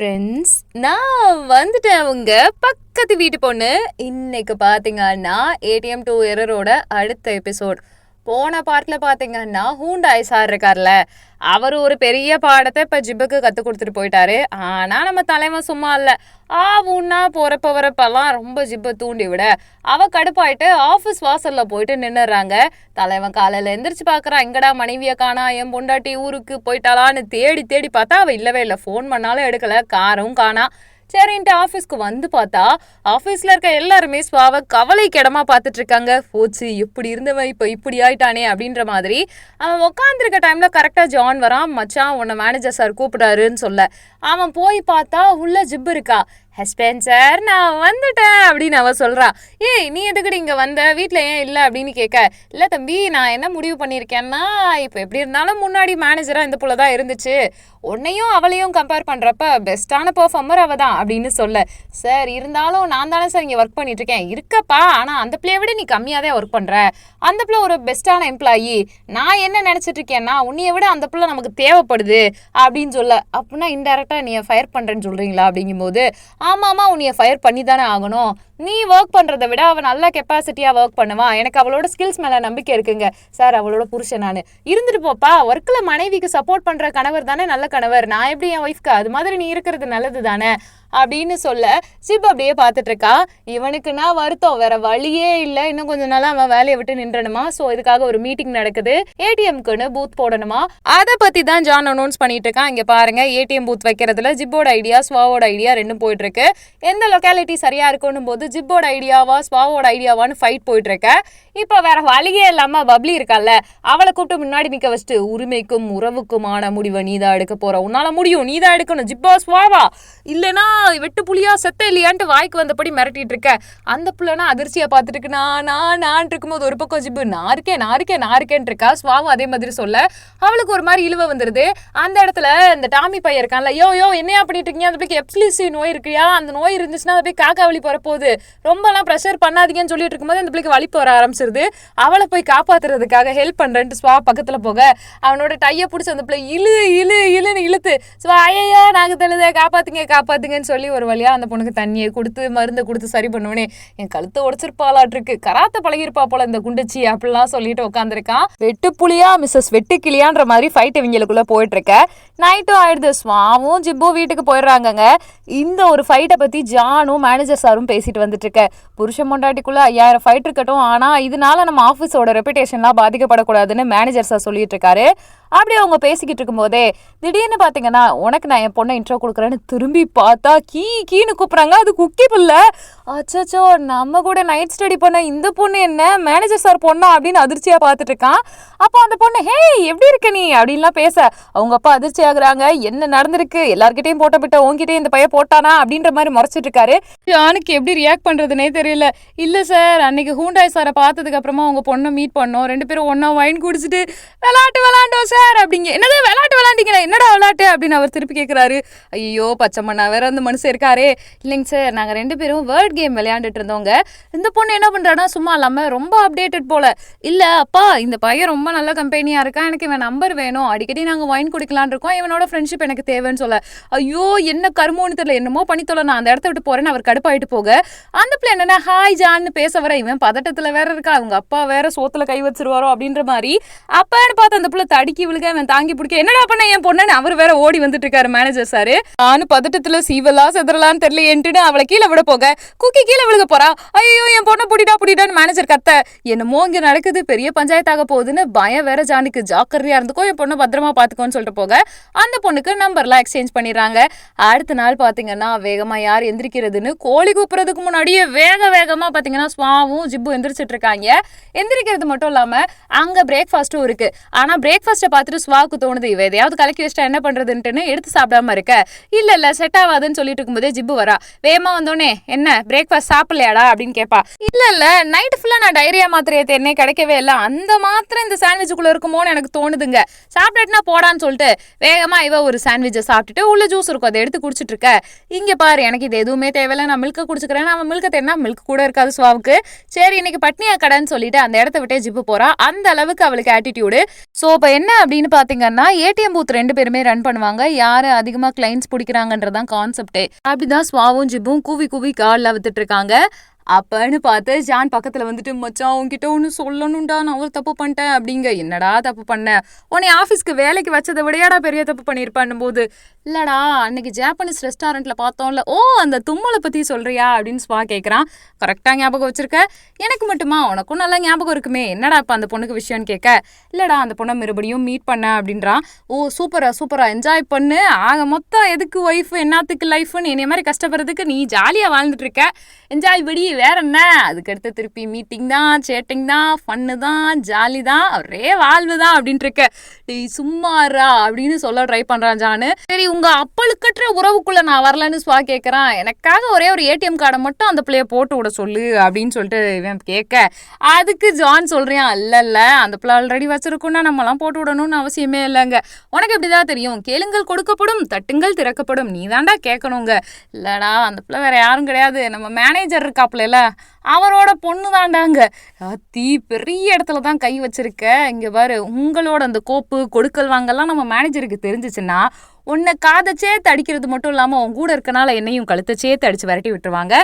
Friends, நான் வந்துட்டேன். உங்க பக்கத்து வீட்டு பொண்ணு. இன்னைக்கு பார்த்தீங்கன்னா ஏடிஎம் டூ எரரோட அடுத்த எபிசோட். போன பார்ட்ல பார்த்தீங்கன்னா ஹூண்டாய் சார் இருக்கார்ல, அவர் ஒரு பெரிய பாடத்தை இப்போ ஜிப்புக்கு கற்றுக் கொடுத்துட்டு போயிட்டாரு. ஆனால் நம்ம தலைவன் சும்மா இல்லை. உன்னா போகிறப்ப வரப்பெல்லாம் ரொம்ப ஜிப்பை தூண்டி விட அவள் கடுப்பாயிட்டு ஆஃபீஸ் வாசலில் போயிட்டு நின்னுறாங்க. தலைவன் காலையில் எந்திரிச்சு பார்க்குறான், எங்கடா மனைவியை காணா, என் பொண்டாட்டி ஊருக்கு போயிட்டாளான்னு தேடி தேடி பார்த்தா அவள் இல்லவே இல்லை. ஃபோன் பண்ணாலும் எடுக்கலை, காரும் காணா. சரின்ட்டு ஆஃபீஸ்க்கு வந்து பார்த்தா ஆஃபீஸில் இருக்க எல்லாருமே ஸ்வாவை கவலைக்கு இடமா பார்த்துட்டு இருக்காங்க. போச்சு, இப்படி இருந்தவன் இப்போ இப்படி ஆயிட்டானே அப்படின்ற மாதிரி. அவன் உட்காந்துருக்க டைமில் கரெக்டாக ஜான் வரான். மச்சான், உன்னை மேனேஜர் சார் கூப்பிடாருன்னு சொல்ல அவன் போய் பார்த்தா உள்ள ஜிப்பு இருக்கா. ஹஸ்பண்ட் சார், நான் வந்துட்டேன் அப்படின்னு அவ சொல்றா. ஏய், நீ எதுக்கடி இங்கே வந்த, வீட்டில் ஏன் இல்லை அப்படின்னு கேட்க, இல்லை தம்பி, நான் என்ன முடிவு பண்ணியிருக்கேன்னா, இப்போ எப்படி இருந்தாலும் முன்னாடி மேனேஜராக இந்த புள்ள தான் இருந்துச்சு, உன்னையும் அவளையும் கம்பேர் பண்ணுறப்ப பெஸ்ட்டான பெர்ஃபார்மர் அவள் தான் அப்படின்னு சொல்ல. சார், இருந்தாலும் நான் தானே சார் இங்கே ஒர்க் பண்ணிட்டு இருக்கேன். இருக்கப்பா, ஆனால் அந்த பிள்ளைய விட நீ கம்மியாக தான் ஒர்க் பண்ணுற. அந்த பிள்ளை ஒரு பெஸ்ட்டான எம்ப்ளாயி. நான் என்ன நினச்சிட்டு இருக்கேன்னா, உன்னைய விட அந்த பிள்ளை நமக்கு தேவைப்படுது அப்படின்னு சொல்ல. அப்படின்னா இன்டெரக்டாக நீ ஃபயர் பண்ணுறேன்னு சொல்கிறீங்களா அப்படிங்கும்போது, ஆமாம்மா, உன்னைய ஃபயர் பண்ணி தானே ஆகணும். நீ ஒர்க் பண்ணுறதை விட அவள் நல்ல கெப்பாசிட்டியாக ஒர்க் பண்ணுவான். எனக்கு அவளோட ஸ்கில்ஸ் மேலே நம்பிக்கை இருக்குங்க சார். அவளோட புருஷன் நான். இருந்துட்டு போப்பா, ஒர்க்கில் மனைவிக்கு சப்போர்ட் பண்ணுற கணவர் தானே நல்ல கணவர். நான் எப்படி என் ஒய்ஃப்க்கு அது மாதிரி நீ இருக்கிறது நல்லது தானே அப்படின்னு சொல்ல சிப் அப்படியே பார்த்துட்டு இருக்கா. இவனுக்குன்னா வருத்தம், வேற வழியே இல்லை. இன்னும் கொஞ்ச நாள் அவன் வேலையை விட்டு நின்றணுமா. ஸோ இதுக்காக ஒரு மீட்டிங் நடக்குது. ஏடிஎம்க்குன்னு பூத் போடணுமா. அதை பற்றி தான் ஜான் அனௌன்ஸ் பண்ணிட்டு இருக்கான். இங்கே பாருங்க, ஏடிஎம் பூத் வைக்கிறதுல ஜிப்போட ஐடியா ஸ்வாவோட ஐடியா ரெண்டும் போயிட்டு இருக்கு. எந்த லொக்காலிட்டி சரியா இருக்குன்னும் போது ஜிப்போட ஐடியாவா ஸ்வாவோட ஐடியாவான்னு ஃபைட் போயிட்டு இருக்க. இப்போ வேற வழியே இல்லாம பப்ளி இருக்கால, அவளை கூப்பிட்டு முன்னாடி நிக்க வச்சுட்டு, உரிமைக்கும் உறவுக்குமான முடிவை நீதான் எடுக்க போற, உன்னால முடியும், நீதான் எடுக்கணும், ஜிப்பா ஸ்வாவா, இல்லைன்னா வெட்டு புளியா செத்த இல்லையான்ட்டு வாய்க்கு வந்தபடி மிரட்டிட்டு இருக்க. அந்த புள்ளனா அதிர்ச்சியா பார்த்துட்டு இருக்கு. நான் இருக்கும்போது ஒரு பக்கம் ஜிப்பு நான் இருக்கேன் இருக்கா. ஸ்வாவும் அதே மாதிரி சொல்ல அவளுக்கு ஒரு மாதிரி இழுவ வந்துருது. அந்த இடத்துல இந்த டாமி பையன் இருக்கான்ல, யோ என்னையா பண்ணிட்டு இருக்கீங்க, அந்த பிள்ளைக்கு எப்சிலிசி நோய் இருக்குயா, அந்த நோய் இருந்துச்சுன்னா அது போய் காக்கா வலி போறப்போகுது, ரொம்பலாம் ப்ரெஷர் பண்ணாதீங்கன்னு சொல்லிட்டு இருக்கும்போது அந்த பிள்ளைக்கு வலி போற ஆரம்பிச்சிருது. அவளை போய் காப்பாத்துறதுக்காக ஹெல்ப் பண்றேன்ட்டு ஸ்வா பக்கத்துல போக அவனோட டையை பிடிச்சி அந்த பிள்ளை இழுன்னு இழுத்து ஸ்வா ஐயா நாங்க தெளித காப்பாத்துங்கன்னு சொல்லி ஒரு வழியா அந்த பொண்ணுக்கு தண்ணியை கொடுத்து மருந்தை கொடுத்து சரி பண்ணுவனே. என் கழுத்தை உடச்சிருப்பாளாட்டிருக்கு, கராத்த பழகிருப்பா போல இந்த குண்டச்சி அப்படிலாம் சொல்லிட்டு உட்காந்துருக்கான். வெட்டு புலியா மிஸ்ஸஸ் வெட்டுக்கிளியான்ற மாதிரி ஃபைட் இவங்களுக்குள்ள போயிட்டு இருக்க. நைட்டும் ஆயிடுது. ஸ்வாவும் ஜிப்பும் வீட்டுக்கு போயிடுறாங்கங்க. இந்த ஒரு ஃபைட்டை பத்தி ஜானும் மேனேஜர் சாரும் பேசிட்டு வந்துட்டு இருக்க. புருஷன் பொண்டாட்டிக்குள்ள 5000 ஃபைட் இருக்கட்டும், ஆனா இதனால நம்ம ஆஃபீஸோட ரெப்புடேஷன்லாம் பாதிக்கப்படக்கூடாதுன்னு மேனேஜர் சார் சொல்லிட்டு இருக்காரு. அப்படியே அவங்க பேசிக்கிட்டு இருக்கும் போதே திடீர்னு பாத்தீங்கன்னா, உனக்கு நான் என் பொண்ணை இன்ட்ரோ கொடுக்குறேன்னு திரும்பி பார்த்தா கீன்னு கூப்பிடுறாங்க. அது குக்கி புள்ள. அச்சோ, நம்ம கூட நைட் ஸ்டடி பண்ண இந்த பொண்ணு என்ன மேனேஜர் சார் பொண்ணா அப்படின்னு அதிர்ச்சியா பார்த்துட்டு இருக்கான். அப்போ அந்த பொண்ணு, ஹே எப்படி இருக்க நீ அப்படின்லாம் பேச அவங்க அப்பா அதிர்ச்சி ஆகுறாங்க. என்ன நடந்திருக்கு, எல்லார்கிட்டையும் போட்ட விட்ட உங்ககிட்டயும் இந்த பையன் போட்டானா அப்படின்ற மாதிரி முறைச்சிட்டு இருக்காரு. யானுக்கு எப்படி ரியாக்ட் பண்றதுனே தெரியல. இல்ல சார், அன்னைக்கு ஹூண்டாய் சாரை பார்த்ததுக்கு அப்புறமா உங்க பொண்ணை மீட் பண்ணோம், 2 பேரும் ஒன்னா வைன் குடிச்சிட்டு விளாண்டோம் சார் அப்படிங்க. என்னது விளாட்டு விளாண்டிங்களா, என்னடா விளாட்டு அப்படின்னு அவர் திருப்பி கேட்கிறாரு. ஐயோ பச்சைமண்ணா வேற அந்த மனுஷன் இருக்காரே. இல்லைங்க சார், நாங்க 2 பேரும் வேர்ட் கேம் விளையாண்டுட்டு இருந்தோங்க. இந்த பொண்ணு என்ன பண்றானா சும்மா இல்லாம ரொம்ப அப்டேட்டட் போல. இல்ல அப்பா, இந்த பையன் ரொம்ப நல்ல கம்பெனியா இருக்கான், எனக்கு இவன் நம்பர் வேணும், அடிக்கடி நாங்க வைன் குடிக்கலான் இருக்கோம், இவனோட ஃப்ரெண்ட்ஷிப் எனக்கு தேவைன்னு சொல்ல. ஐயோ என்ன கருமோன்னு தெரியல, என்னமோ பண்ணித்தோல, நான் அந்த இடத்த விட்டு போறேன்னு அவர் கடுப்பாயிட்டு போக அந்த பிள்ளை என்னன்னா ஹாய் ஜான்னு பேச வர, இவன் பதட்டத்துல வேற இருக்கா, அவங்க அப்பா வேற சோத்துல கை வச்சிருவாரோ அப்படின்ற மாதிரி. அப்பான்னு பார்த்து அந்த பிள்ளை தடுக்கி விழுக, அவன் தாங்கி பிடிக்க, என்னடா பண்ண என் பொண்ணு அவர் வேற ஓடி வந்துட்டு இருக்காரு மேனேஜர் சாரு. நானும் பதட்டத்துல சீவலா செதறலான்னு தெரியல அவளை கீழே விட போக குக்கி கீழே விழுக போறா. ஐயோ என் பொண்ணை புடிடான்னு மேனேஜர் கத்த. என்னமோ இங்க நடக்குது, பெரிய பஞ்சாயத்தாக போகுதுன்னு பயம் வேற ஜானுக்கு. ஜாக்கிரதையா இருந்துக்கோ, என் பொண்ணை பத்திரமா பாத்துக்கோன்னு சொல்லிட்டு போக அந்த பொண்ணுக்கு நம்பர்லாம் எக்ஸ்சேஞ்ச் பண்ணிடுறாங்க. அடுத்த நாள் பாத்தீங்கன்னா வேகமா யார் எந்திரிக்கிறதுன்னு கோழி கூப்பிடுறதுக்கு முன்னாடியே வேகமா பாத்தீங்கன்னா ஸ்வாவும் ஜிப்பு எந்திரிச்சிட்டு இருக்காங்க. எந்திரிக்கிறது மட்டும் இல்லாம அங்க பிரேக்ஃபாஸ்டும் இருக்கு. ஆனா பிரேக்ஃபாஸ்ட்டை பார்த்துட்டு ஸ்வாவுக்கு தோணுது, இவ எதையாவது கலக்கி வச்சிட்டா என்ன பண்றதுன்ட்டுன்னு எடுத்து சாப்பிடாம இருக்க. இல்ல செட் ஆகாதுன்னு சொல்லிட்டு இருக்கும்போதே ஜிப்பு வரா. வேகமா வந்தோடனே, என்ன பிரேக்ஃபாஸ்ட் சாப்பிடலையாடா அப்படின்னு கேட்பா. இல்ல நைட் ஃபுல்லா நான் டைரியா மாத்திரையை தேனே கிடைக்கவே இல்லை, அந்த மாத்திரை இந்த சாண்ட்விச்சுக்குள்ள இருக்குமோன்னு எனக்கு தோணுதுங்க, சாப்பிட்டுனா போடான்னு சொல்லிட்டு வேகமா இவ ஒரு சாண்ட்விச்சை சாப்பிட்டுட்டு உள்ள ஜூஸ் இருக்கும் அதை எடுத்து குடிச்சிட்டு இருக்க. இங்க பாரு, எனக்கு இது எதுவுமே தேவையில்லை, நான் மில்க குடிச்சுக்கிறேன். அவன் மில்க தேனா மில்க் கூட இருக்காது ஸ்வாவுக்கு. சரி இன்னைக்கு பட்னியா கடைன்னு சொல்லிட்டு அந்த இடத்த விட்டே ஜிப்பு போறா. அந்த அளவுக்கு அவளுக்கு ஆட்டிடியூடு. சோ இப்ப என்ன அப்படின்னு பாத்தீங்கன்னா ஏடிஎம் பூத் 2 பேருமே ரன் பண்ணுவாங்க. யாரு அதிகமா கிளைண்ட்ஸ் பிடிக்கிறாங்கன்றதான் கான்செப்டே. அப்படிதான் ஸ்வாவும் ஜிப்பும் கூவி கூவி கால்ல வித்துட்டு இருக்காங்க. அப்பன்னு பார்த்து ஜான் பக்கத்துல வந்துட்டு, மச்சான் உன்கிட்ட ஒன்று சொல்லணும்டா, நான் ஒரு தப்பு பண்ணிட்டேன் அப்படிங்க. என்னடா தப்பு பண்ணேன்? உன்னை ஆஃபீஸ்க்கு வேலைக்கு வச்சதை விடையாடா பெரிய தப்பு பண்ணியிருப்பான் போது, இல்லடா அன்னைக்கு ஜாப்பனீஸ் ரெஸ்டாரண்ட்ல பார்த்தோம்ல, ஓ அந்த தும்மலை பத்தி சொல்றியா அப்படின்னு ஸ்வா கேட்குறான். கரெக்டா ஞாபகம் வச்சிருக்க, எனக்கு மட்டுமா? உனக்கும் நல்லா ஞாபகம் இருக்குமே, என்னடா இப்ப அந்த பொண்ணுக்கு விஷயம்னு கேட்க, இல்லடா அந்த பொண்ணை மறுபடியும் மீட் பண்ண அப்படின்றான். ஓ சூப்பரா சூப்பரா என்ஜாய் பண்ணு, ஆக மொத்தம் எதுக்கு ஒய்ஃப் என்னத்துக்கு லைஃப்னு என்னைய மாதிரி கஷ்டப்படுறதுக்கு நீ ஜாலியா வாழ்ந்துட்டு இருக்க, என்ஜாய் படி, வேற என்ன? அதுக்கடுத்து திருப்பி மீட்டிங் தான், சேட்டிங் தான், ஃபன்னு தான், ஜாலி தான், ஒரே வாழ்வு தான் அப்படின்ட்டு இருக்க. டேய் சும்மாரா அப்படின்னு சொல்ல ட்ரை பண்றான் ஜானு. சரி உங்க அப்பழுக்கற்ற உறவுக்குள்ள நான் வரலன்னு ஸ்வா கேட்கறான். எனக்காக ஒரே ஒரு ஏடிஎம் கார்டை மட்டும் அந்த பிள்ளைய போட்டு விட சொல்லு அப்படின்னு சொல்லிட்டு இவன் கேட்க, அதுக்கு ஜான் சொல்றான், இல்ல அந்த பிள்ளை ஆல்ரெடி வச்சிருக்கோம்னா நம்மலாம் போட்டு விடணும்னு அவசியமே இல்லைங்க. உனக்கு எப்படிதான் தெரியும்? கேளுங்கள் கொடுக்கப்படும், தட்டுங்கள் திறக்கப்படும், நீ தாண்டா கேட்கணுங்க. இல்லடா அந்த பிள்ளை வேற யாரும் கிடையாது, நம்ம மேனேஜர் இருக்காப்புல, அவரோட பொண்ணு தாண்டாங்க. அத்தி பெரிய இடத்துல தான் கை வச்சிருக்க. இங்க பாரு, உங்களோட அந்த கோப்பு கொடுக்கல் வாங்கலாம் நம்ம மேனேஜருக்கு தெரிஞ்சிச்சுன்னா உன்னை காதச்சே தடிக்கிறது மட்டும் இல்லாமல் உன் கூட இருக்கனால என்னையும் கழுத்தச்சே தடிச்சு விரட்டி விட்டுருவாங்க.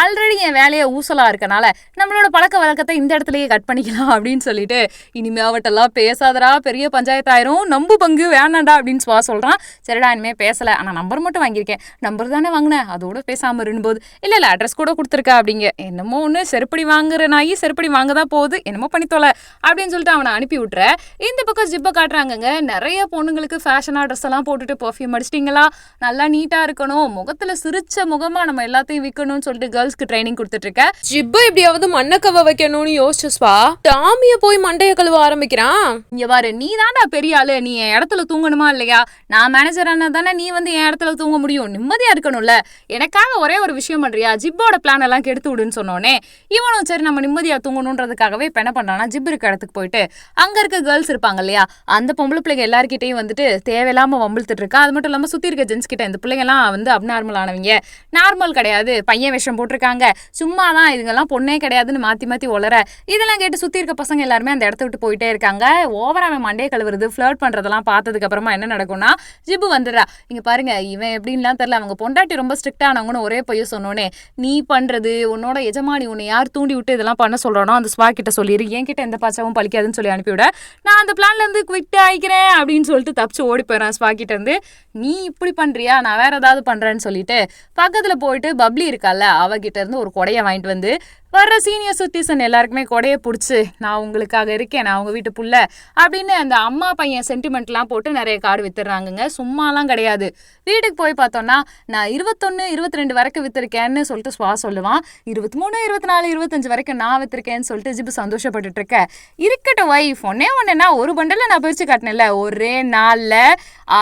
ஆல்ரெடி என் வேலையை ஊசலாக இருக்கனால நம்மளோட பழக்க வழக்கத்தை இந்த இடத்துலயே கட் பண்ணிக்கலாம் அப்படின்னு சொல்லிட்டு, இனிமே அவட்டெல்லாம் பேசாதரா, பெரிய பஞ்சாயத்தாயிரும், நம்பு பங்கு வேணாண்டா அப்படின்னு ஸ்வா சொல்கிறான். சரிடா இனிமேல் பேசலை, ஆனால் நம்பர் மட்டும் வாங்கியிருக்கேன், நம்பர் தானே வாங்கினேன், அதோட பேசாமல் இருக்கும்போது இல்லை அட்ரஸ் கூட கொடுத்துருக்கா அப்படிங்க. என்னமோ ஒன்று செருப்படி வாங்குற நாயி செருப்படி வாங்க தான் போகுது, என்னமோ பண்ணித்தோல அப்படின்னு சொல்லிட்டு அவனை அனுப்பி விட்டுற. இந்த பக்கம் ஜிப்பை காட்டுறாங்கங்க. நிறைய பொண்ணுங்களுக்கு ஃபேஷனாக ட்ரெஸ் எல்லாம் போட்டுட்டு பர்ஃப்யூம் அடிச்சிட்டிங்களா, நல்லா நீட்டா இருக்கணும், முகத்துல சிரிச்ச முகமா நம்ம எல்லாத்தையும் விற்கணும்னு சொல்லிட்டு கேர்ள்ஸ்க்கு ட்ரைனிங் கொடுத்துட்டு இருக்க. ஜிப்பை எப்படியாவது மண்ணை கவ வைக்கணும்னு யோசிச்சு ஸ்வா டாமிய போய் மண்டைய கழுவ ஆரம்பிக்கிறான். இங்க பாரு, நீ தாண்டா பெரிய ஆளு, நீ என் இடத்துல தூங்கணுமா இல்லையா? நான் மேனேஜர் ஆனா தானே நீ வந்து என் இடத்துல தூங்க முடியும், நிம்மதியா இருக்கணும்ல. எனக்காக ஒரே ஒரு விஷயம் பண்றியா? ஜிப்போட பிளான் எல்லாம் கெடுத்து விடுன்னு சொன்னோன்னே இவனும் சரி நம்ம நிம்மதியா தூங்கணுன்றதுக்காகவே இப்ப என்ன பண்றானா, ஜிப் இருக்க இடத்துக்கு போயிட்டு அங்க இருக்க கேர்ள்ஸ் இருப்பாங்க இல்லையா, அந்த பொம்பளை பிள்ளைங்க எல்லார்கிட்டையும் வந்துட்டு தேவையில்லாம வம்பிழுத்துட்டு இருக்கா. அது மட்டும் இல்லாமல் சுற்றி இருக்க ஜென்ஸ் கிட்ட இந்த பிள்ளைங்கலாம் வந்து அப்நார்மல் ஆனவங்க, நார்மல் கிடையாது, பையன் விஷம் போட்டிருக்காங்க, சும்மா தான் இதுங்கெல்லாம் பொண்ணே கிடையாதுன்னு மாற்றி மாற்றி உளர. இதெல்லாம் கேட்டு சுற்றி இருக்க பசங்க எல்லாருமே அந்த இடத்த விட்டு போயிட்டே இருக்காங்க. ஓவரா அவன் மண்டையை கழுவுறது ஃப்ளர்ட் பண்ணுறதெல்லாம் பார்த்ததுக்கு அப்புறமா என்ன நடக்கும்னா, ஜிப்பு வந்துடுறா. இங்கே பாருங்க இவன் எப்படின்லாம் தெரியல, அவங்க பொண்டாட்டி ரொம்ப ஸ்ட்ரிக்ட் ஆனவங்கன்னு ஒரே பையன் சொன்னோன்னே, நீ பண்ணுறது உன்னோட எஜமானி உன்னை யார் தூண்டி விட்டு இதெல்லாம் பண்ண சொல்கிறானோ அந்த ஸ்வா கிட்ட சொல்லிடு, என்கிட்ட எந்த பாச்சாவும் பழிக்காதுன்னு சொல்லி அனுப்பிவிட, நான் அந்த பிளான்ல இருந்து குவிட் ஆகிக்கிறேன் அப்படின்னு சொல்லிட்டு தப்பிச்சு ஓடி போயிடறான் ஸ்வா கிட்ட இருந்து. நீ இப்படி பண்றியா, நான் வேற ஏதாவது பண்றேன்னு சொல்லிட்டு பக்கத்துல போயிட்டு பப்ளி இருக்கால, அவகிட்ட இருந்து ஒரு கொடையை வாங்கிட்டு வந்து வர்ற சீனியர் சிட்டிசன் எல்லாருக்குமே கொடையை பிடிச்சி, நான் உங்களுக்காக இருக்கேன், நான் உங்க வீட்டு புள்ள அப்படின்னு அந்த அம்மா பையன் சென்டிமெண்ட்லாம் போட்டு நிறைய கார்டு வித்துடுறாங்கங்க. சும்மாலாம் கிடையாது. வீட்டுக்கு போய் பார்த்தோம்னா, நான் 21 22 வரைக்கும் வித்திருக்கேன்னு சொல்லிட்டு ஸ்வா சொல்லுவான். 23 24 25 வரைக்கும் நான் வித்திருக்கேன்னு சொல்லிட்டு ஜிப்பு சந்தோஷப்பட்டுட்டு இருக்க. இருக்கட்டும் வைஃப், ஒன்னேன்னா ஒரு பண்டல நான் பிரிச்சு காட்டினேன்ல ஒரே நாள்ல,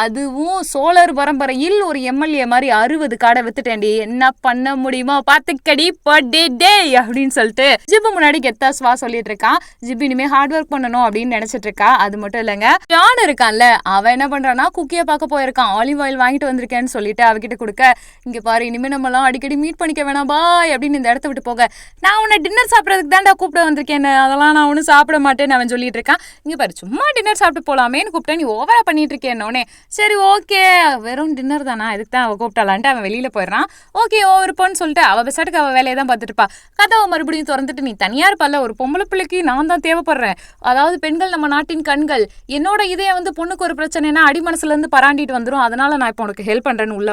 அதுவும் சோழர் பரம்பரையில் ஒரு எம்எல்ஏ மாதிரி 60 கார்டை வித்துட்டேன்டி, என்ன பண்ண முடியுமா பாத்துக்கடி படே டே அப்படின்னு சொல்லிட்டு ஜிப்பு முன்னாடி கெத்தா ஸ்வா சொல்லிட்டு இருக்கான். ஜிப்பு இனிமே ஹார்ட் ஒர்க் பண்ணணும் அப்படின்னு நினைச்சிட்டு இருக்கா. அது மட்டும் இல்லைங்க, ஜான் இருக்கான்ல, அவன் என்ன பண்றான்னா குக்கிய பார்க்க போயிருக்கான். ஆலிவ் ஆயில் வாங்கிட்டு வந்திருக்கேன்னு சொல்லிட்டு அவகிட்ட கொடுக்க, இங்க பாரு இனிமே நம்ம எல்லாம் அடிக்கடி மீட் பண்ணிக்க வேணாம் பாய் அப்படின்னு இந்த இடத்த விட்டு போக, நான் உன்னை டின்னர் சாப்பிடறதுக்கு தான்டா கூப்பிட வந்திருக்கேன், அதெல்லாம் நான் ஒன்னும் சாப்பிட மாட்டேன்னு அவன் சொல்லிட்டு இருக்கான். இங்க பாரு சும்மா டின்னர் சாப்பிட்டு போலாமேன்னு கூப்பிட்டேன், நீ ஓவரா பண்ணிட்டு இருக்கேன்னே, சரி ஓகே வெறும் டின்னர் தானா, இதுக்கு தான் அவ கூப்பிட்டாலான்ட்டு அவன் வெளியில போயிடறான். ஓகே ஓவருப்போன்னு சொல்லிட்டு அவ பெசாட்டுக்கு அவ வேலையை தான் பார்த்துட்டு இருப்பா. கதவை மறுபடியும் திறந்துட்டு, நீ தனியா இருப்பல்ல, ஒரு பொம்பளை பிள்ளைக்கு நான் தான் தேவைப்படுறேன், அதாவது பெண்கள் நம்ம நாட்டின் கண்கள், என்னோட இதே வந்து பொண்ணுக்கு ஒரு பிரச்சனைனா அடி மனசுல இருந்து பராண்டிட்டு வந்துடும், அதனால நான் இப்போ உனக்கு ஹெல்ப் பண்றேன்னு உள்ள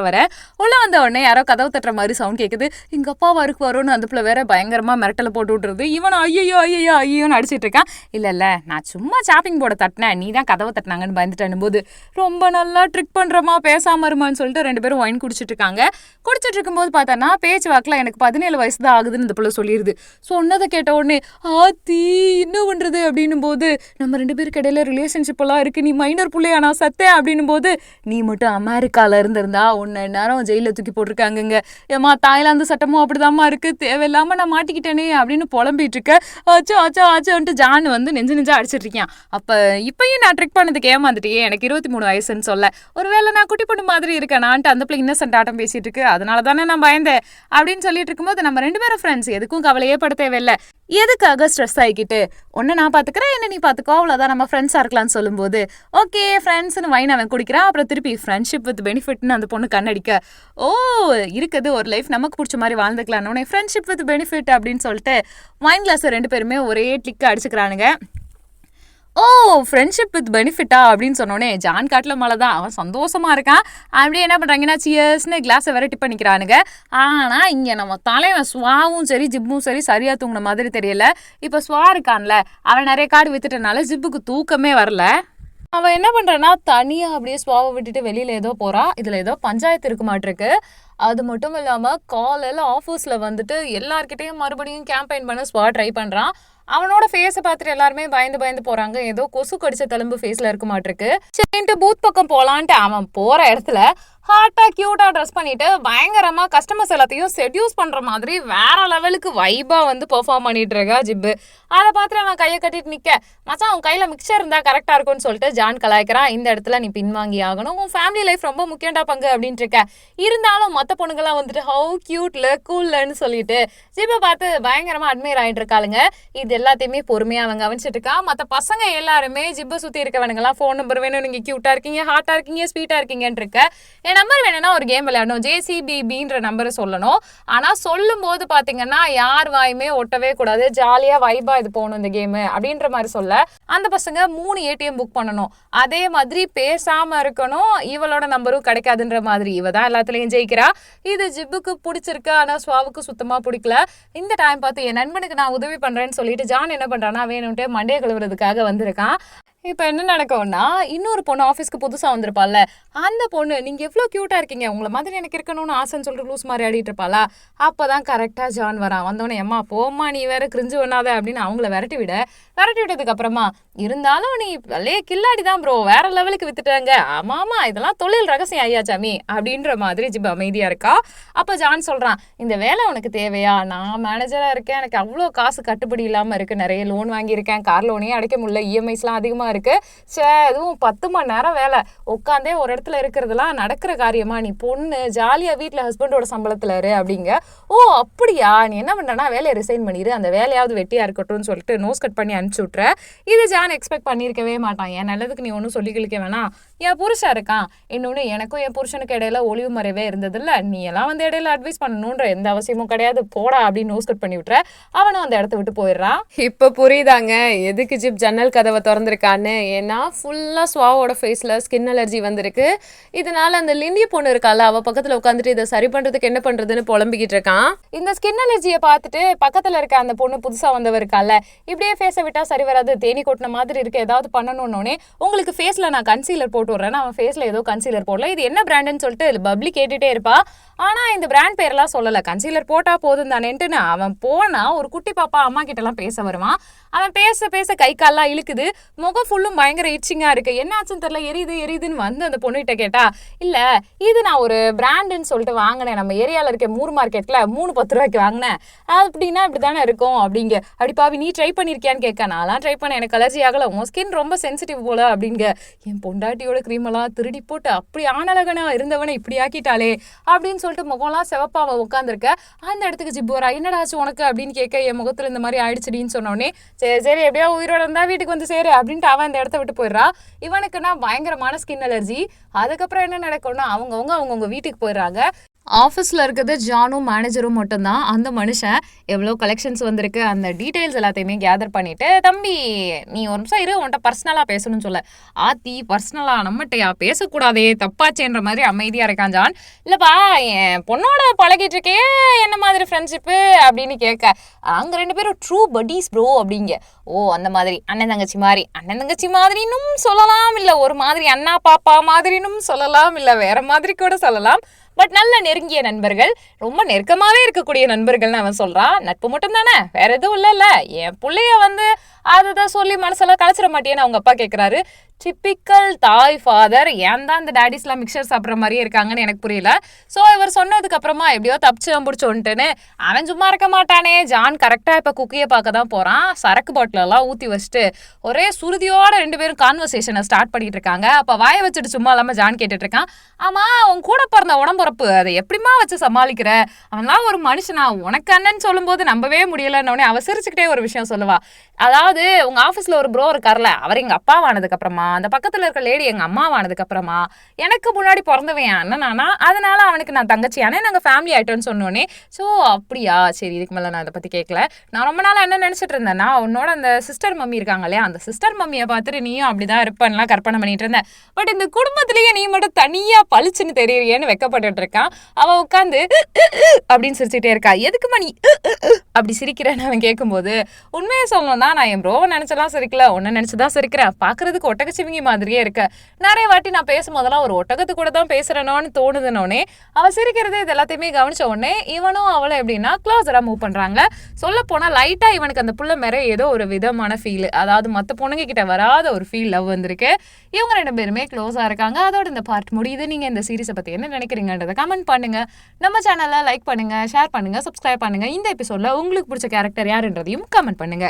வந்த உடனே யாரோ கதவு தட்டுற மாதிரி சவுண்ட் கேட்குது. எங்க அப்பா வரும்னு அந்த பிள்ளை வேற பயங்கரமா மிரட்டலை போட்டு விட்டுருது. இவன் ஐயோன்னு அடிச்சிட்டு இருக்கான். இல்ல நான் சும்மா சாப்பிங் போர்டை தட்டினேன், நீ தான் கதவை தட்டினாங்கன்னு பயந்துட்டேன் போது, ரொம்ப நல்லா ட்ரிக் பண்றமா பேசாம இருமான்னு சொல்லிட்டு 2 பேரும் ஒயின் குடிச்சிட்டு இருக்காங்க. குடிச்சிட்டு இருக்கும்போது பார்த்தோன்னா பேச்சு வாக்கில் எனக்கு 17 வயசு தான் ஆகுதுன்னு இந்த பிள்ளை சொல்லிடுது. சொன்னதை கேட்ட உடனே ஆத்தி என்ன பண்றது அப்படின்னும் போது, நம்ம 2 பேருக்கு இடையில ரிலேஷன்ஷிப் எல்லாம் இருக்கு, நீ மைனர் பிள்ளையா நான் சத்தேன் அப்படின்னும் போது, நீ மட்டும் அமெரிக்கால இருந்திருந்தா உன்னை நேரம் ஜெயில தூக்கி போட்டிருக்காங்க, ஏமா தாய்லாந்து சட்டமும் அப்படிதாம்மா இருக்கு, தேவையில்லாம நான் மாட்டிக்கிட்டேனே அப்படின்னு புலம்பிட்டு இருக்க. ஆச்சோன்ட்டு ஜான் வந்து நெஞ்சு அடிச்சிட்டு இருக்கான். அப்ப இப்பயும் நான் ட்ரிக் பண்ணதுக்கு ஏமாந்துட்டே, எனக்கு 23 வயசுன்னு சொல்ல, ஒருவேளை நான் குட்டி பொண்ணு மாதிரி இருக்கேன் நான்ட்டு அந்த பிள்ளை இன்னசென்ட் ஆட்டம் பேசிட்டு இருக்கு, அதனால தானே நான் பயந்தேன் அப்படின்னு சொல்லிட்டு இருக்கும்போது, நம்ம 2 பேரும் ஃப்ரெண்ட்ஸ் எதுக்கும் கவலையே பட தேவையில்ல. எதுக்காக ஸ்ட்ரெஸ் ஆகிக்கிட்டு, ஒன்னு நான் பாத்துக்கிறேன், என்ன நீ பாத்துக்கோ, அவ்வளவுதான், நம்ம ஃப்ரெண்ட்ஸா இருக்கலாம்னு சொல்லும்போது ஓகே ஃப்ரெண்ட்ஸ்னு வைன் அவன் குடிக்கிறான். அப்புறம் திருப்பி ஃப்ரெண்ட்ஷிப் வித் பெனிஃபிட்னு அந்த பொண்ணு கண்ணடிக்க, ஓ இருக்குது ஒரு லைஃப், நமக்கு பிடிச்ச மாதிரி வாழ்ந்துக்கலான்னு ஃப்ரெண்ட்ஷிப் வித் பெனிஃபிட் அப்படின்னு சொல்லிட்டு வைன் கிளாஸ் 2 பேருமே ஒரே கிளிக் அடிச்சுக்கிறானுங்க. ஓ ஃப்ரெண்ட்ஷிப் வித் பெனிஃபிட்டா அப்படின்னு சொன்னோடனே ஜான் காட்டில் மழை தான், அவன் சந்தோஷமா இருக்கான். அப்படியே என்ன பண்ணுறாங்கன்னா சியர்ஸ்னு கிளாஸை வேற டிப் பண்ணிக்கிறானுங்க. ஆனால் இங்கே நம்ம தலைவன் ஸ்வாவும் சரி ஜிப்பும் சரி சரியாக தூங்கின மாதிரி தெரியல. இப்போ ஸ்வா இருக்கான்ல, அவன் நிறைய கார்டு வித்துட்டனால ஜிப்புக்கு தூக்கமே வரல. அவன் என்ன பண்ணுறான்னா தனியாக அப்படியே ஸ்வாவை விட்டுட்டு வெளியில் ஏதோ போகிறான். இதில் ஏதோ பஞ்சாயத்து இருக்க மாட்டிருக்கு. அது மட்டும் இல்லாமல் காலையில் ஆஃபீஸில் வந்துட்டு எல்லார்கிட்டையும் மறுபடியும் கேம்பெயின் பண்ண ஸ்வா ட்ரை பண்ணுறான். அவனோட ஃபேஸை பார்த்துட்டு எல்லாருமே பயந்து போறாங்க. ஏதோ கொசு கடிச்ச தழும்பு ஃபேஸ்ல இருக்க மாட்டிருக்கு. சரின்ட்டு பூத் பக்கம் போலான்ட்டு அவன் போற இடத்துல ஹாட்டா கியூட்டா ட்ரெஸ் பண்ணிட்டு பயங்கரமா கஸ்டமர்ஸ் எல்லாத்தையும் செட்யூஸ் பண்ற மாதிரி வேற லெவலுக்கு வைபா வந்து பெர்ஃபார்ம் பண்ணிட்டு இருக்கா ஜிப்பு. அதை பார்த்துட்டு அவன் கையை கட்டிட்டு நிக்க, மச்சான் அவன் கையில மிக்சர் இருந்தா கரெக்டா இருக்கும்னு சொல்லிட்டு ஜான் கலாய்க்கிறான். இந்த இடத்துல நீ பின்வாங்கி ஆகணும், உன் ஃபேமிலி லைஃப் ரொம்ப முக்கியண்டா பங்கு அப்படின்ட்டு இருக்க. இருந்தாலும் மற்ற பொண்ணுங்கெல்லாம் வந்துட்டு ஹவு கியூட்ல கூல்லன்னு சொல்லிட்டு ஜிப்பை பார்த்து பயங்கரமா அட்மையர் ஆயிட்டு இருக்காளுங்க. இது எல்லாத்தையுமே பொறுமையா அவங்க கவனிச்சிட்டு இருக்கா. மற்ற பசங்க எல்லாருமே ஜிப்பை சுத்தி இருக்கவனுங்கெல்லாம் ஃபோன் நம்பர் வேணும், நீங்க கியூட்டா இருக்கீங்க, ஹாட்டா இருக்கீங்க, ஸ்வீட்டா இருக்கீங்கன்னு இருக்க. என் நம்பர் வேணும்னா ஒரு கேம் விளையாடணும், JCBBன்ற நம்பரை சொல்லணும். ஆனா சொல்லும் போது பாத்தீங்கன்னா யார் வாயுமே ஒட்டவே கூடாது, ஜாலியா வைபா இது போகணும் இந்த கேம் அப்படின்ற மாதிரி சொல்ல. அந்த பசங்க 3 ATM புக் பண்ணணும், அதே மாதிரி பேசாம இருக்கணும், இவளோட நம்பரும் கிடைக்காதுன்ற மாதிரி. இவ தான் எல்லாத்துலயும் ஜெயிக்கிறா. இது ஜிப்புக்கு பிடிச்சிருக்கு, ஆனா ஸ்வாவுக்கு சுத்தமா பிடிக்கல. இந்த டைம் பார்த்து என் நண்பனுக்கு நான் உதவி பண்றேன்னு சொல்லிட்டு ஜான் என்ன பண்றான்னா வேணும்ட்டே மண்டைய கழுவுறதுக்காக வந்திருக்கான். இப்போ என்ன நடக்கும்னா, இன்னொரு பொண்ணு ஆஃபீஸ்க்கு புதுசாக வந்திருப்பாள்ல, அந்த பொண்ணு நீங்கள் எவ்வளோ க்யூட்டாக இருக்கீங்க, உங்களை மாதிரி எனக்கு இருக்கணும்னு ஆசைன்னு சொல்லிட்டு லூஸ் மாதிரி ஆடிட்டு இருப்பாளா. அப்போ தான் கரெக்டாக ஜான் வரான். வந்தோடனே அம்மா போம்மா நீ வேற கிரிஞ்சு பண்ணாத அப்படின்னு அவங்கள விரட்டி விட்டதுக்கு அப்புறமா, இருந்தாலும் நீ பழைய கில்லாடி தான் ப்ரோ, வேற லெவலுக்கு வித்துட்டாங்க, ஆமாமா இதெல்லாம் தொழில் ரகசியம் ஐயாச்சாமி அப்படின்ற மாதிரி ஜிப் அமைதியாக இருக்கா. அப்போ ஜான் சொல்கிறான், இந்த வேலை உனக்கு தேவையா, நான் மேனேஜராக இருக்கேன், எனக்கு அவ்வளோ காசு கட்டுப்படி இல்லாமல் இருக்குது, நிறைய லோன் வாங்கியிருக்கேன், கார் லோனே அடைக்க முடியல, EMIஸ்லாம் அதிகமாக இருக்கு. அதுவும் 10 மணி நேரம் வேலை, உட்காந்தே ஒரு இடத்துல இருக்கிறதுலாம் நடக்கிற காரியமா, நீ பொண்ணு ஜாலியா வீட்டுல ஹஸ்பண்டோட சம்பளத்துல இரு அப்படிங்க. ஓ அப்படியா, நீ என்ன பண்றனா வேலையை ரிசைன் பண்ணிடு, அந்த வேலையாவது வெட்டியா இருக்கட்டும்னு சொல்லிட்டு நோஸ் கட் பண்ணி அனுப்பிச்சு விட்டுற. இது ஜான் எக்ஸ்பெக்ட் பண்ணியிருக்கவே மாட்டான். என் நல்லதுக்கு நீ ஒன்றும் சொல்லி கிழிக்க வேணாம், என் புருஷன் இருக்கான், இன்னொன்னு எனக்கும் என் புருஷனுக்கு இடையில ஒளிவு மறைவே இருந்ததில்ல, நீ எல்லாம் வந்து இடையில அட்வைஸ் பண்ணணுன்ற எந்த அவசியமும் கிடையாது, போடா அப்படின்னு நோஸ் கட் பண்ணி விட்டுற. அவனும் அந்த இடத்த விட்டு போயிடுறான். இப்ப புரியுதாங்க எதுக்கு ஜிப் ஜன்னல் கதவை திறந்திருக்கான்னு. ஏன்னா ஃபுல்லா ஸ்வாவோட ஃபேஸ்ல ஸ்கின் அலர்ஜி வந்திருக்கு. இதனால அந்த லிண்டி பொண்ணு இருக்கால, அவ பக்கத்துல உட்காந்துட்டு இதை சரி பண்றதுக்கு என்ன பண்றதுன்னு புலம்பிக்கிட்டு இருக்கான். இந்த ஸ்கின் அலர்ஜியை பார்த்துட்டு பக்கத்துல இருக்க அந்த பொண்ணு புதுசா வந்தவர் இருக்கால, இப்படியே ஃபேஸை விட்டா சரி வராது, தேனி கொட்டின மாதிரி இருக்கு, ஏதாவது பண்ணணும்னே உங்களுக்கு ஃபேஸ்ல நான் கன்சீலர் போட்டு விடுறேன். அவன் ஃபேஸ்ல ஏதோ கன்சீலர் போடல, இது என்ன பிராண்டுன்னு சொல்லிட்டு பப்ளி கேட்டுட்டே இருப்பா. ஆனா இந்த பிராண்ட் பேர்லாம் சொல்லல, கன்சீலர் போட்டா போதும் தானேன்ட்டு அவன் போனா ஒரு குட்டி பாப்பா அம்மா கிட்ட எல்லாம் பேச வருவான். அவன் பேச கை கால்லாம் இழுக்குது, முகம் ஃபுல்லும் பயங்கர இச்சிங்கா இருக்கு, என்ன ஆச்சுன்னு தெரியல, எரியுதுன்னு வந்து அந்த பொண்ணுகிட்ட கேட்டா, இல்ல இது நான் ஒரு பிராண்டுன்னு சொல்லிட்டு வாங்கினேன், நம்ம ஏரியால இருக்க மூர் மார்க்கெட்ல 3-10 ரூபாய்க்கு வாங்கினேன், அப்படின்னா இப்படிதானே இருக்கும் அப்படிங்க. அப்படி பாவி நீ ட்ரை பண்ணிருக்கியான்னு கேட்க, நான்லாம் ட்ரை பண்ண, எனக்கு அலர்ஜி ஆகல, உன் ஸ்கின் ரொம்ப சென்சிட்டிவ் போல அப்படிங்க. என் பொண்டாட்டியோட கிரீம் எல்லாம் திருடி போட்டு அப்படி ஆனழகனா இருந்தவனை இப்படி ஆக்கிட்டாலே அப்படின்னு சொல்லிட்டு முகம்லாம் செவப்பாவ உட்காந்துருக்க. அந்த இடத்துக்கு ஜிப்போரா, என்னடாச்சு உனக்கு அப்படின்னு கேட்க, என் முகத்துல இந்த மாதிரி ஆயிடுச்சுடின்னு சொன்னோடனே, சரி எப்படியா உயிரோட இருந்தா வீட்டுக்கு வந்து சேரு அப்படின்ட்டு அவன் அந்த இடத்த விட்டு போயிடுறா. இவனுக்குன்னா பயங்கரமான ஸ்கின் அலர்ஜி. அதுக்கப்புறம் என்ன நடக்கும்னா, அவங்கவுங்க வீட்டுக்கு போயிடுறாங்க. ஆஃபீஸில் இருக்கிறது ஜானும் மேனேஜரும் மட்டும்தான். அந்த மனுஷன் எவ்வளோ கலெக்ஷன்ஸ் வந்திருக்கு அந்த டீட்டெயில்ஸ் எல்லாத்தையுமே கேதர் பண்ணிட்டு, தம்பி நீ ஒரு நிமிஷம் இரு, உன்ட்ட பர்சனலாக பேசணும்னு சொல்ல. ஆத்தி பர்சனலாக நம்மகிட்டயா பேசக்கூடாதே, தப்பாச்சேன்ற மாதிரி அமைதியாக இருக்கான் ஜான். இல்லைப்பா என் பொண்ணோட பழகிட்டு இருக்கே, என்ன மாதிரி ஃப்ரெண்ட்ஷிப்பு அப்படின்னு கேட்க, அங்கே 2 பேரும் ட்ரூ பட்டீஸ் ப்ரோ அப்படிங்க. ஓ அந்த மாதிரி அண்ணன் தங்கச்சி மாதிரினும் சொல்லலாம், இல்லை ஒரு மாதிரி அண்ணா பாப்பா மாதிரினும் சொல்லலாம், இல்லை வேற மாதிரி கூட சொல்லலாம், பட் நல்ல நெருங்கிய நண்பர்கள், ரொம்ப நெருக்கமாவே இருக்கக்கூடிய நண்பர்கள்னு அவன் சொல்றான். நட்பு மட்டும் தானே, வேற எதுவும் இல்லைல்ல, என் பிள்ளைய வந்து அதுதான் சொல்லி மனசெல்லாம் கலைச்சிட மாட்டேன்னு அவங்க அப்பா கேட்குறாரு. டிப்பிக்கல் தாய் ஃபாதர், ஏன் தான் இந்த டேடிஸ்லாம் மிக்சர் சாப்பிட்ற மாதிரியே இருக்காங்கன்னு எனக்கு புரியல. ஸோ இவர் சொன்னதுக்கு அப்புறமா எப்படியோ தப்பிச்சு பிடிச்சோன்ட்டுன்னு அவன் சும்மா இருக்க மாட்டானே. ஜான் கரெக்டாக இப்போ குக்கியை பார்க்க தான் போகிறான். சரக்கு பாட்டிலெல்லாம் ஊற்றி வச்சுட்டு ஒரே சுருதியோட 2 பேரும் கான்வர்சேஷனை ஸ்டார்ட் பண்ணிட்டு இருக்காங்க. அப்போ வாயை வச்சுட்டு சும்மா இல்லாமல் ஜான் கேட்டுட்டு இருக்கான், ஆமா உன் கூட பிறந்த உடம்பு தரப்பு, அதை எப்படிமா வச்சு சமாளிக்கிற, அவன்லாம் ஒரு மனுஷனா, உனக்கு அண்ணன் சொல்லும் போது நம்பவே முடியலன்னொடனே அவ சிரிச்சுக்கிட்டே ஒரு விஷயம் சொல்லுவா. அதாவது உங்க ஆபீஸ்ல ஒரு ப்ரோ இருக்கார்ல, அவர் எங்க அப்பாவானதுக்கு அப்புறமா, அந்த பக்கத்துல இருக்க லேடி எங்க அம்மாவானதுக்கு அப்புறமா, எனக்கு முன்னாடி பிறந்தவன் என் அண்ணனானா, அதனால அவனுக்கு நான் தங்கச்சியானே, நாங்க ஃபேமிலி ஆயிட்டோம்னு சொன்னோன்னே, ஸோ அப்படியா, சரி இதுக்கு மேல நான் அதை பத்தி கேட்கல. நான் ரொம்ப நாள் என்ன நினைச்சிட்டு இருந்தேன்னா, உன்னோட அந்த சிஸ்டர் மம்மி இருக்காங்க இல்லையா, அந்த சிஸ்டர் மம்மியை பார்த்துட்டு நீயும் அப்படிதான் இருப்பேன்லாம் கற்பனை பண்ணிட்டு இருந்தேன். பட் இந்த குடும்பத்திலேயே நீ மட்டும் தனியா பளிச்சுன்னு தெரியறியேன்னு வெக்கப்பட்டு இருக்கான். அவ உட்காந்து அப்படின்னு சிரிச்சுட்டே இருக்கா. எதுக்குமா நீ அப்படி சிரிக்கிறேன்னு அவன் கேட்கும்போது, உண்மையை சொல்லணும்னா நான் என் ப்ரோவை நினைச்சலாம் சிரிக்கல, உன்னை நினைச்சுதான் சிரிக்கிறேன். பாக்குறதுக்கு ஒட்டகச்சிவிங்கி மாதிரியே இருக்க. நிறைய வாட்டி நான் பேசும்போதெல்லாம் ஒரு ஒட்டகத்து கூட தான் பேசுறேனோன்னு தோணுதுனோடனே அவ சிரிக்கிறது இது எல்லாத்தையுமே கவனிச்ச உடனே இவனும் அவளை எப்படின்னா க்ளோஸரா மூவ் பண்றாங்க. சொல்ல போனா லைட்டா இவனுக்கு அந்த புள்ள மேல ஏதோ ஒரு விதமான ஃபீல், அதாவது மற்ற பொண்ணுங்க கிட்ட வராத ஒரு ஃபீல் லவ் வந்திருக்கு. இவங்க 2 பேருமே க்ளோஸா இருக்காங்க. அதோட இந்த பார்ட் முடியுது. நீங்க இந்த சீரிஸை பத்தி என்ன நினைக்கிறீங்கன்றதை கமெண்ட் பண்ணுங்க. நம்ம சேனலை லைக் பண்ணுங்க, ஷேர் பண்ணுங்க, சப்ஸ்கிரைப் பண்ணுங்க. இந்த எபிசோட்ல உங்களுக்கு பிடிச்ச கேரக்டர் யாருன்றதையும் கமெண்ட் பண்ணுங்க.